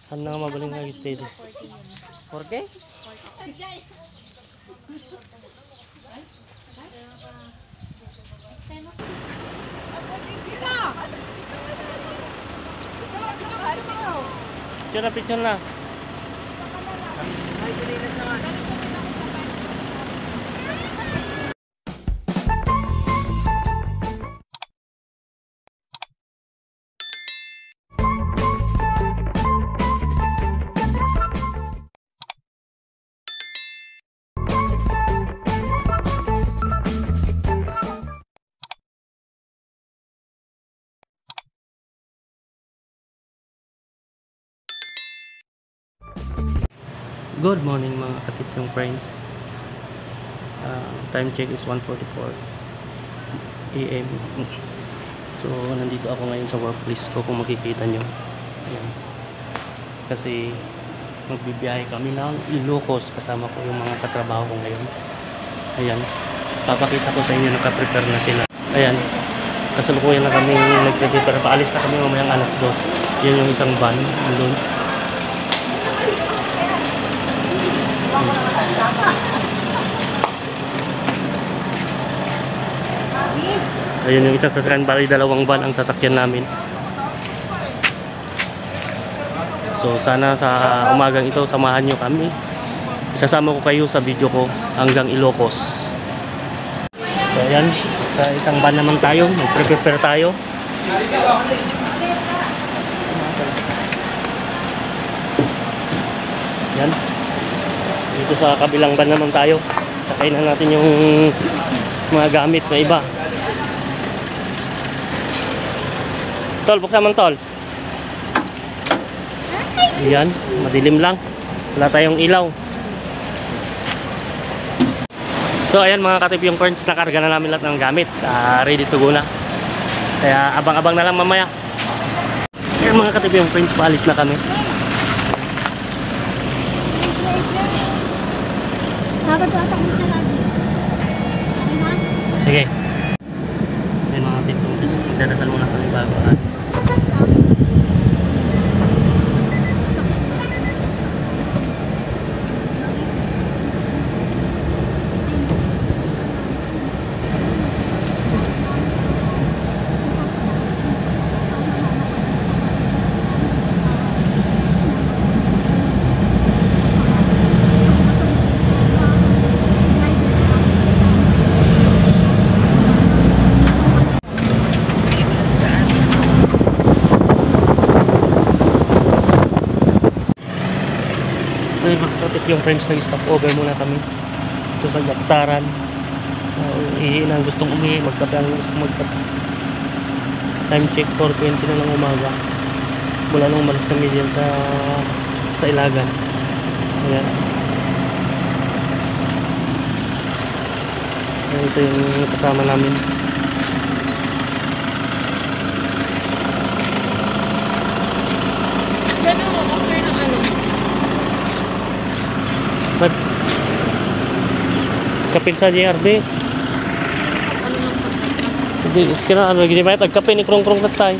Saan na mabaling nag-stay doon? 4K? Picture na. Good morning mga katipong friends. Time check is 1:44 AM. So nandito ako ngayon sa workplace ko, kung makikita nyo. Ayan. Kasi magbibiyahe kami ng Ilocos, kasama ko yung mga katrabaho ko ngayon. Ayan, papakita ko sa inyo, nakaprepare na sila. Ayan, kasalukuyan na kami nagprepare, paalis na kami mamayang alas 2. Yan yung isang van doon. Ayun yung isang sasakyan, bali dalawang van ang sasakyan namin. So sana sa umagang ito samahan nyo kami. Isasama ko kayo sa video ko hanggang Ilocos. So ayan, sa isang van naman tayo, mag-prepare tayo. Yan. Dito sa kabilang van naman tayo. Sakay na natin yung mga gamit na iba. Tol, buksan man tol. Ayan, madilim lang. Wala tayong ilaw. So ayan mga katipong friends, nakarga na namin lahat ng gamit. Ready to go na. Kaya abang-abang na lang mamaya. Ayan mga katipong friends, paalis na kami. Sige. Ayan mga katipong friends, magdadasal muna kami bago alis. Yung friends, nag-stop over muna kami ito sa Gaptaran. Ihiin ang gustong umihi, magkape ang gustong magkape. Time check 4:20 na lang umaga mula nung umalis kami dyan sa Ilagan. Ayan. Ayan, ito yung kasama namin. Kapil sa JRB. Hindi, kira ano lagi may tagkape ni krong-krong tatay.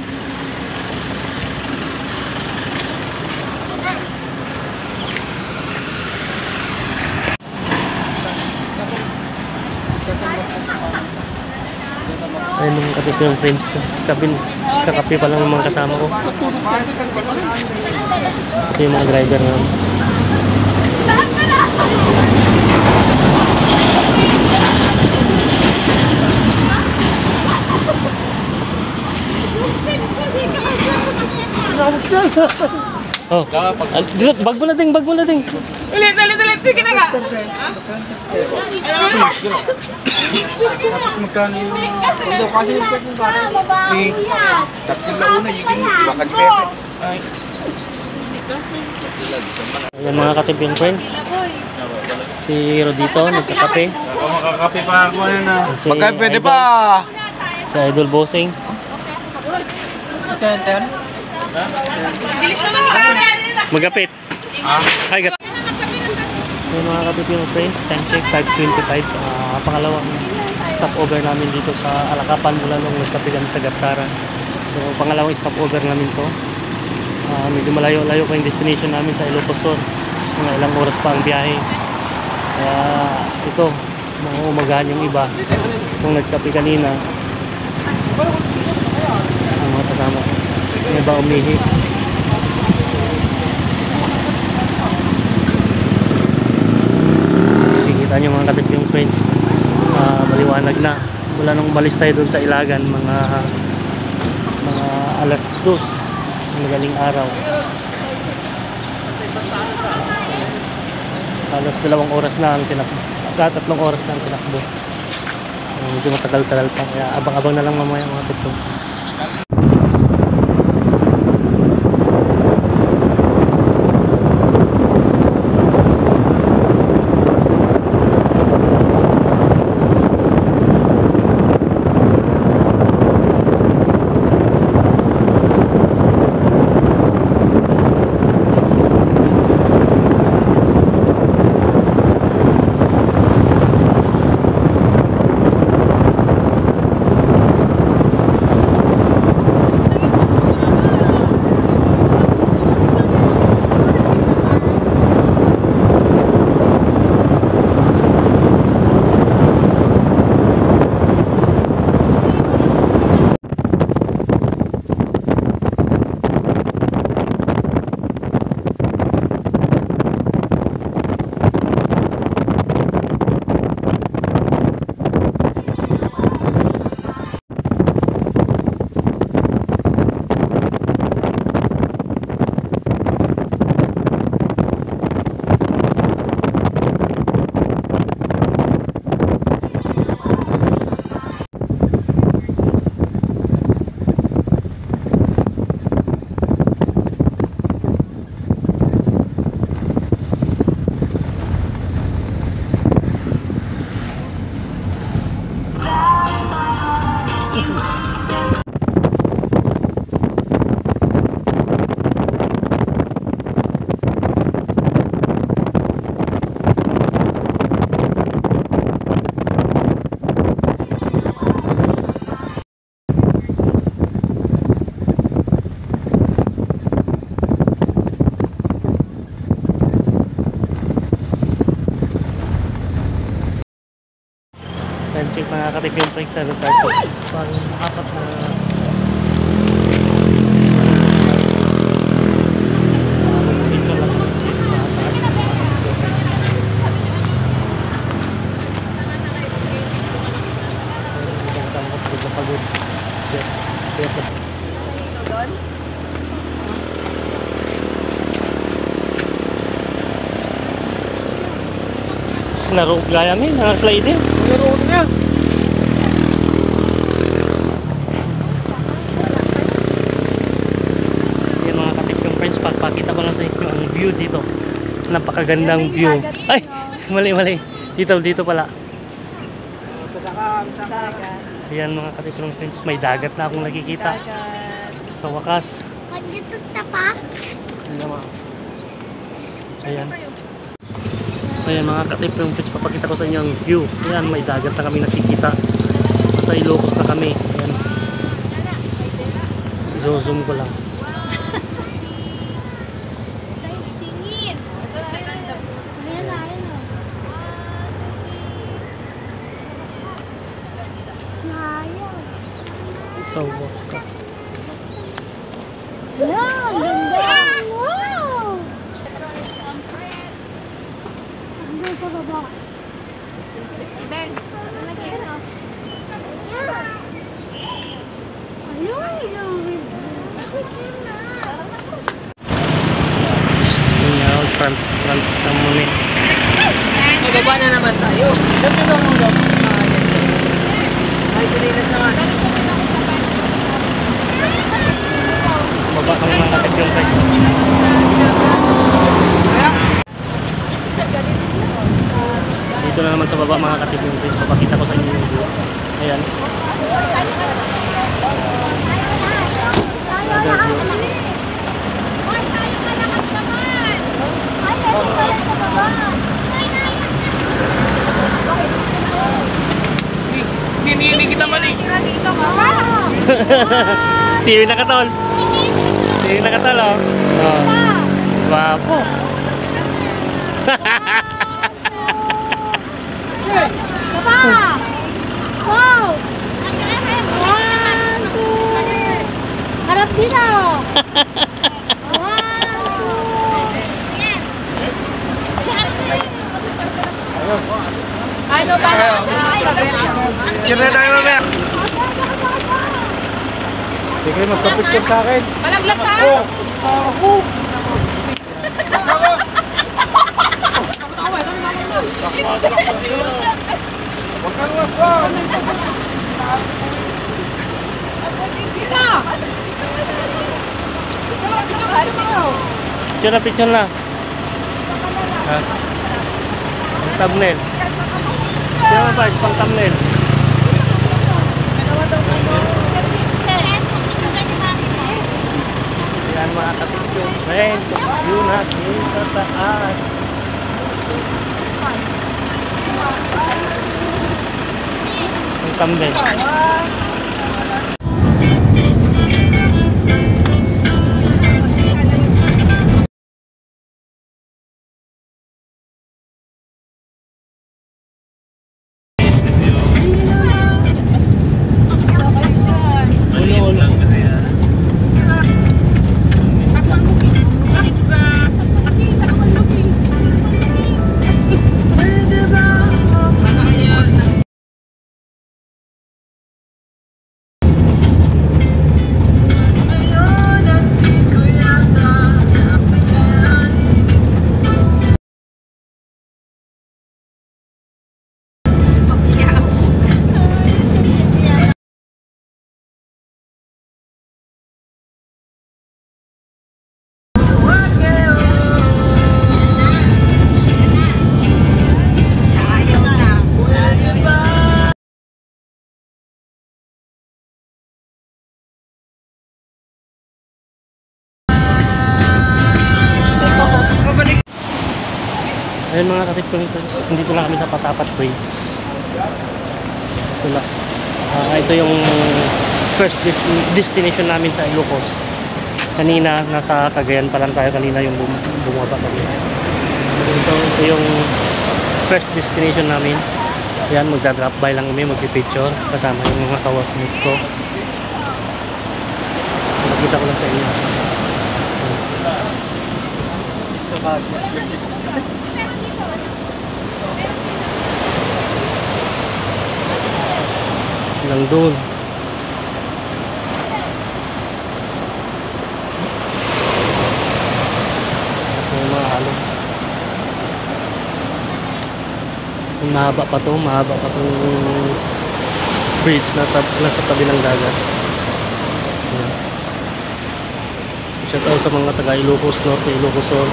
Ayun mga kapitong friends, kakape pa lang ng mga kasama ko. Ito yung mga driver namin. Oh, bag mo na ding. Ulit, sige na nga. Tapos magkano yung ito kasi yung parang tapos na una yung bakal pepe. Ayan mga katipong friends, si Rodito nagkakape. Makakape pa ako na. Magkape pwede pa. Si Idol Bossing. Bilis naman ka. Magkapit. Hi, gat. So, mga katipong friends, time check 5:25. Pangalawang stopover namin dito sa Alakapan mula nung nagkape kami sa Gaptaran. So pangalawang stopover namin to. Medyo malayo-layo pa yung destination namin sa Ilocos Sur. Mga ilang oras pa ang biyahe. Kaya ito, maumagahan yung iba. Kung nagkape kanina, ang mga kasama ko. Yung iba umihi. Kita nyo mga katip yung friends, maliwanag na. Wala nung umalis tayo dun sa Ilagan, mga alas 2 magaling araw. Halos 2 oras na ang tinakbo, 3 oras na ang tinakbo. Medyo matagal-tagal pa, kaya abang-abang na lang mamaya mga katip. 20 mga katip yung tricks sa Ricardo. Parang apat na dito lang dito sa atas. Pagkatapos dito pagod. Laro gaya min, sliding. Laro niya. Yan mga katip yung friends, pagpakita ko lang sa inyo ang view dito. Napakagandang view. Ay, mali. Dito pala. Ayan mga katip yung friends, may dagat na akong nakikita. Sa wakas. Ayan. Ayan mga katip yung friends, papakita ko sa inyo ang view. Ayan, may dagat na kami nakikita. Nasa Ilocos na kami. Ayan. Zoom ko lang. Sa wakas. Wow, ganda! Wow! Hanggang sa baba. Ben, lagi ano? Ayun! Tingnan, front ng muni. Ibaba na naman tayo. Dito na muna. Ay, sila na sa mga. Baba kami mga katip yung friends. Dito na naman sa baba mga katip yung friends. Papakita ko sa inyo yung view. Ayan. Hindi kita mali. TV na katol. Hindi nakatalo. Oh. Wapo. Baba! Wow! 1, 2. Harap dito. 1, 2. Ano ba? Kira tayo mamaya. Hindi kayo magpapicture sa akin. Malaglag ka! Picture na. Ha? Ang thumbnail. Sino ba? Pang thumbnail. Yan mga kapityo. Friends, yun natin sa taas. Ang thumbnail. Ayun mga katipkuliters, nandito lang kami sa Patapat Bridge. Ito lang. Ito yung first destination namin sa Ilocos. Kanina, nasa Cagayan pa lang tayo kanina yung bumaba kami. Ito yung first destination namin. Ayan, magdadrop by lang kami, magpipicture kasama yung mga kaworkmates ko. Nakita ko lang sa inyo. Lang doon. Kasi mga halo. Mahaba pa to, bridge na nasa tabi ng dagat. Ayan. Shout out sa mga taga Ilocos Norte, Ilocos Sur.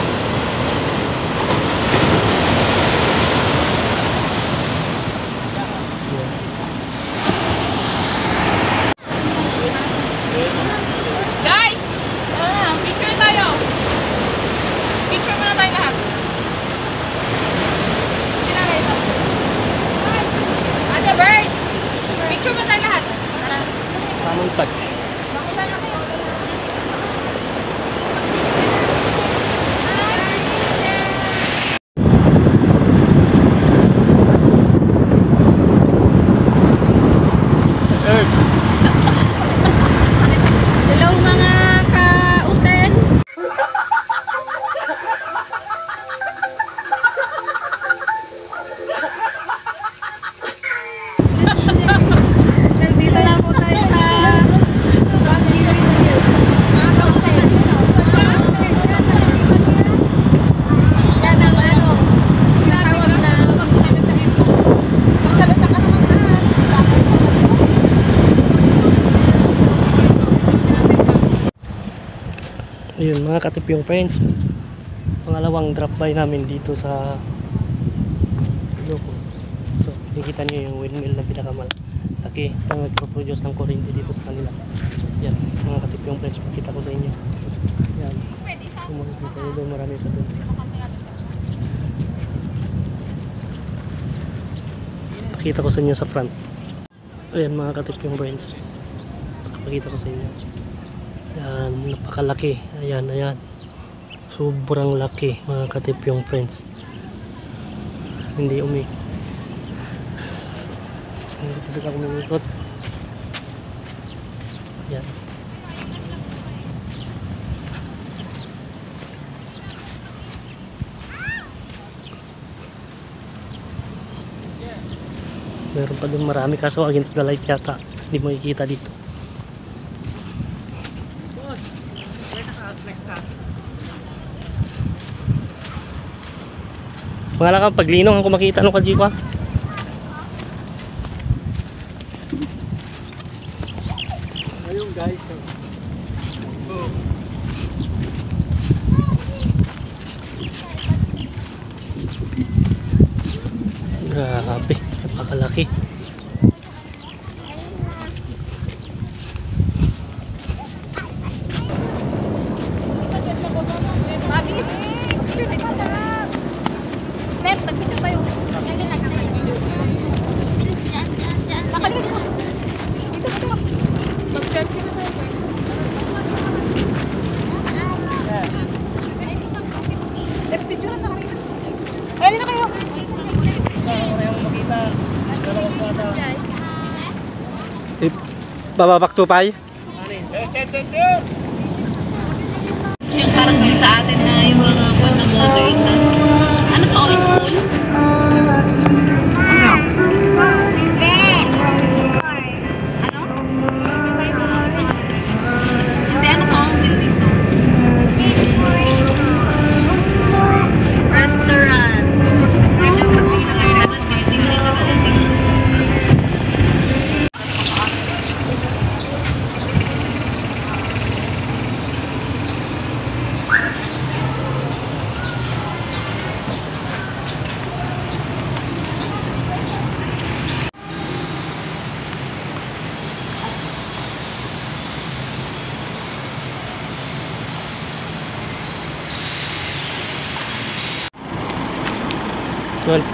Guys! Picture tayo! Picture muna tayo lahat. Sinala ito. Ate Birds! Picture muna tayo lahat. Samang tag. Makita natin. Hello mga ka-uten! Nandito na po tayo sa God Living Hills. Mga ka-uten. Yan ang ano, tinatawag na magsalita ka naman na. Ayun mga katipyong friends, pangalawang drop by namin dito sa Ilocos. So, nakikita nyo yung windmill na pinakamalaki na nagpo-produce ng kuryente dito sa kanila. Yan, mga katipyong friends, pakita ko sa inyo. Yan, kung makikita nyo doon, marami pa doon. Pakita ko sa inyo sa front. Ayan mga katipyong friends, pakita ko sa inyo. Ayan, napakalaki. Ayan, ayan. Sobrang laki mga katipyong friends. Hindi hindi kasi ako umikot. Ayan. Meron pa dun marami kaso against the light yata. Hindi mo makikita dito. Mga lang paglinong ang kumakita nung kajipa. Ayun guys. Grabe, napakalaki. Mabis! Step, tag-video tayo. Nakaligid mo. Dito. Mag-selfie na tayo, guys. Next video lang na kami. Ayun na kayo. Bababak to pay. Yung parang yung sa atin na yung mga buwan na modern na. Ano to? School? Ano? Hindi, ano to? Building to? Restaurant.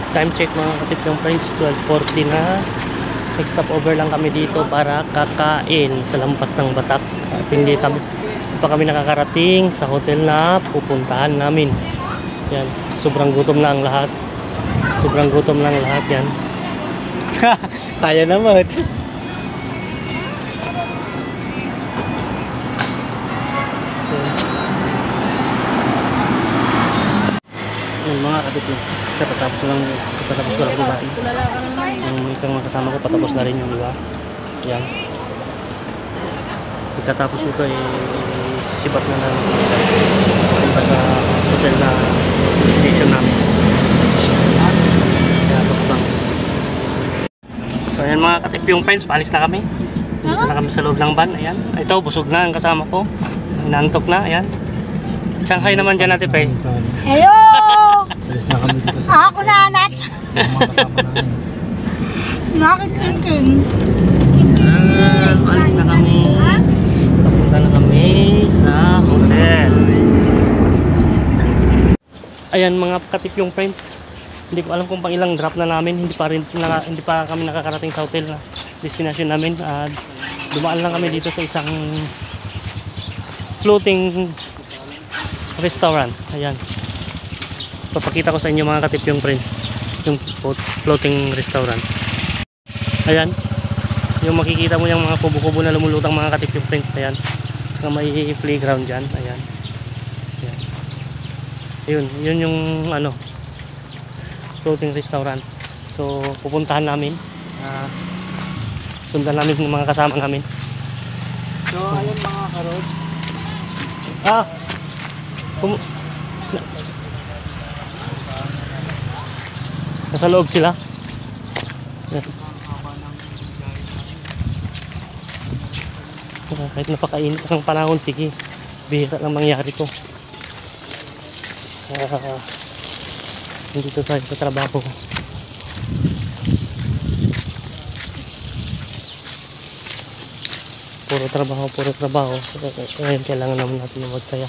Time check mga katipyong friends, 12:40 na. Nag-stop over lang kami dito para kakain sa lampas ng Batak. At hindi pa kami nakakarating sa hotel na pupuntahan namin. Yan, sobrang gutom na ang lahat. Sobrang gutom na ang lahat yan. Kaya naman. Yung mga katipyong, patapos ko lang kumain. Yung ikang mga kasama ko patapos na rin yung diba. Yan. Pagkatapos nito sibat na lang punta sa hotel na destination namin. Kaya bang. So ayan mga katipyong friends, paalis na kami. Dito na kami sa loob ng van. Ayan. Ito, busog na ang kasama ko. Inantok na. Ayan. Shanghai naman dyan natin, Pe. Hello! Alis na kami dito Ako na, anak. mga kasama namin. Bakit king? Alis na kami. Papunta na kami sa hotel. Ayan mga katipyong friends. Hindi ko alam kung pang ilang drop na namin. Hindi pa kami nakakarating sa hotel na destination namin. Dumaan lang kami dito sa isang floating restaurant. Ayan. Papakita ko sa inyo mga katipyong friends yung floating restaurant. Ayan. Yung makikita mo yung mga kubo-kubo na lumulutang mga katipyong friends. Ayan. Saka may playground dyan. Ayan. Ayan. Yun yung ano floating restaurant. So pupuntahan namin. Sundan namin yung mga kasama namin. So ayun mga karods. Nasa loob sila. Kahit napakainit ng panahon, sige, bihira lang mangyari to. Nandito tayo sa trabaho. Puro trabaho. Ngayon kailangan naman natin yung magsaya.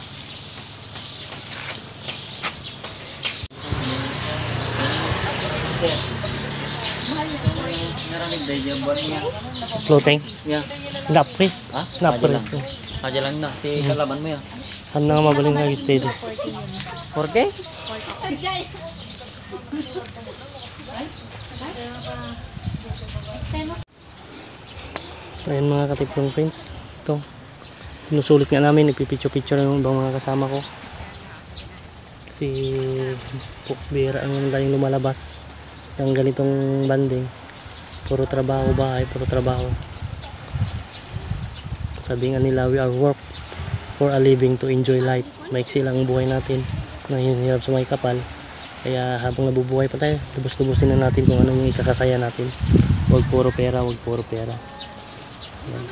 Floating? Yeah. Napres. Ah? Napres. Pwede lang. Aja lang na. Si kalaban mo yan. Ano na mabaling nag-steady? 4K? Ayan mga katiplong friends. Ito. Sinusulit nga namin. Nagpipicture-picture yung ibang mga kasama ko. Kasi bira ang galing lumalabas ng ganitong banding. Puro trabaho bahay. Puro trabaho. Sabi nga nila, we are work for a living to enjoy life. Maiksi lang ang buhay natin. Nahihirap sa may kapal. Kaya habang nabubuhay pa tayo, lubos-lubusin na natin kung anong ikakasaya natin. Huwag puro pera, huwag puro pera. Yan.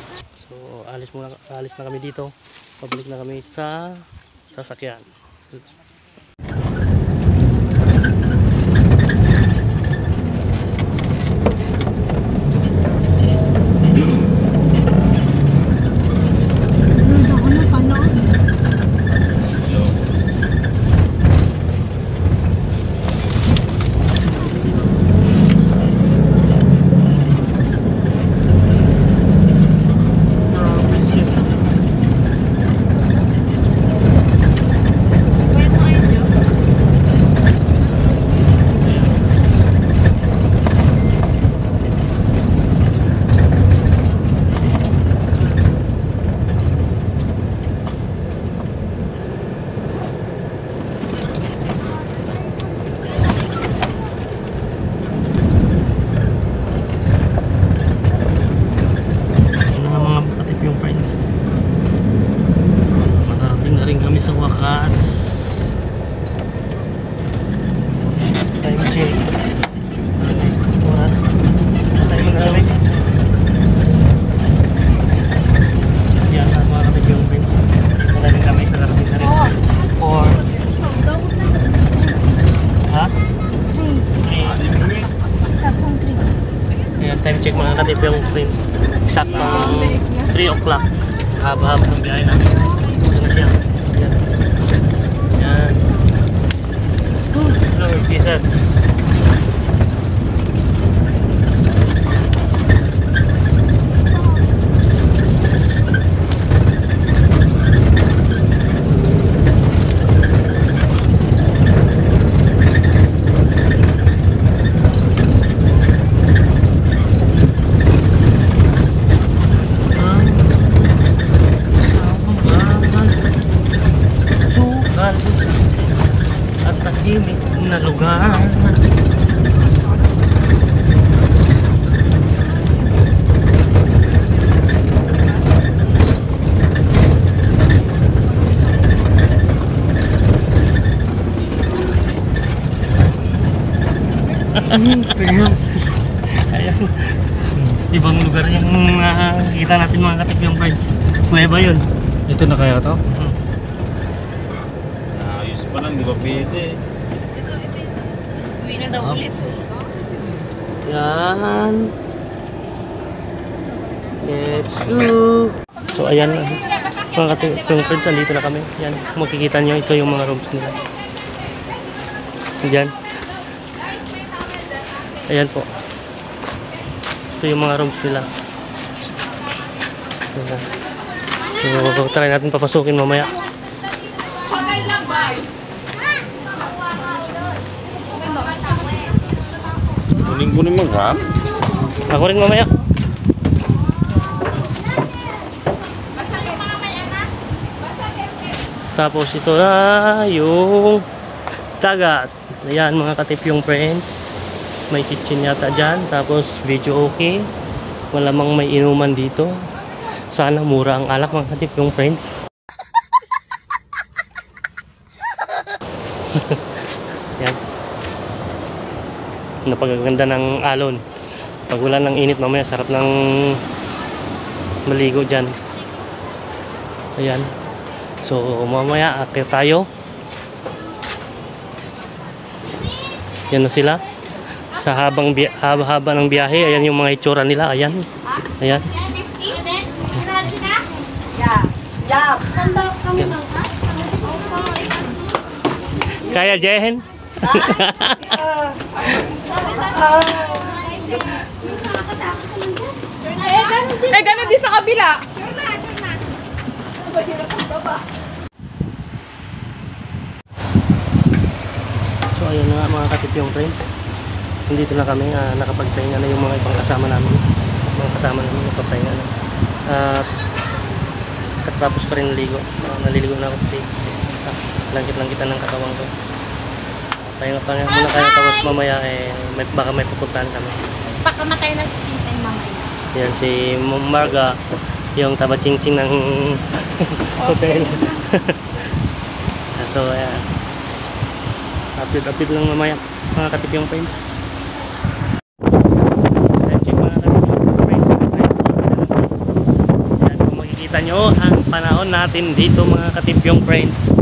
So alis na kami dito. Pabalik na kami sa sasakyan. Sa wakas, time check. Oras. Masaya na rin. Yan na mga kapit yung friends. Wala rin kami karating na rin. 4. Ha? 3. Sakong 3. Ayan, time check mga kapit yung friends. Saktong 3 o'clock. Haba-haba ng biyahe namin. Ito na siya. Yan. Yan. Lord Jesus. At tahimik na lugar. Ayan. Ibang lugar yung kita natin mga katip yung friends. Kuweba yun. Ito na kaya to? Ayos pa lang, di ba pwede? Uwi na daw ulit. Yan. Let's go. So ayan, mga katip yung friends, andito na kami. Yan, makikita nyo, ito yung mga rooms nila. Diyan. Ayan po. Ito yung mga rooms nila. Ayan. So, try natin papasukin mamaya. Kuning-kuning mo ha? Ako rin mamaya. Tapos ito na yung dagat. Ayan mga katip yung friends. May kitchen yata dyan. Tapos video okay. Malamang may inuman dito. Sana mura ang alak mga katip yung friends. Yan. Napagaganda ng alon. Pag wala ng init mamaya, sarap ng maligo dyan. Ayan. So mamaya akit tayo. Yan na sila. Sa haba ng biyahe, ayan yung mga itsura nila. Ayan. Ayan. Kaya Jehen? Eh, ganun din sa kabila. So ayun na nga mga katipyong friends. Nandito na kami, nakapagpahinga na yung mga ibang kasama namin. Mga kasama namin nakapagpahinga na. Katapos pa rin naligo. Naliligo na ako kasi langkit-langkitan ng katawan ko. Pahinga pa nga muna kayo tapos mamaya baka may pupuntahan kami. Pakamatay na si Tintay mamaya. Yan si Marga, yung taba-ching-ching ng hotel. So ayan. Update lang mamaya mga katipyong friends. Check mga katipyong friends. Yan, kung makikita nyo ang panahon natin dito mga katipyong friends.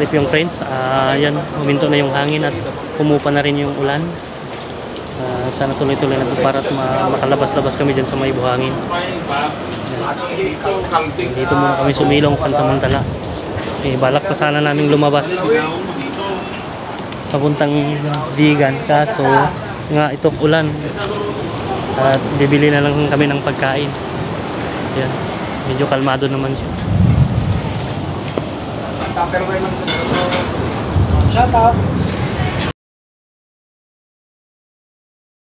Yung friends, yan, huminto na yung hangin at pumupa na rin yung ulan. Sana tuloy-tuloy na po para makalabas-labas kami dyan sa may buhangin. Dito muna kami sumilong pansamantala. Balak pa sana naming lumabas papuntang Vigan, kaso nga itong ulan at bibili na lang kami ng pagkain. Yan, medyo kalmado naman siya. Shout out!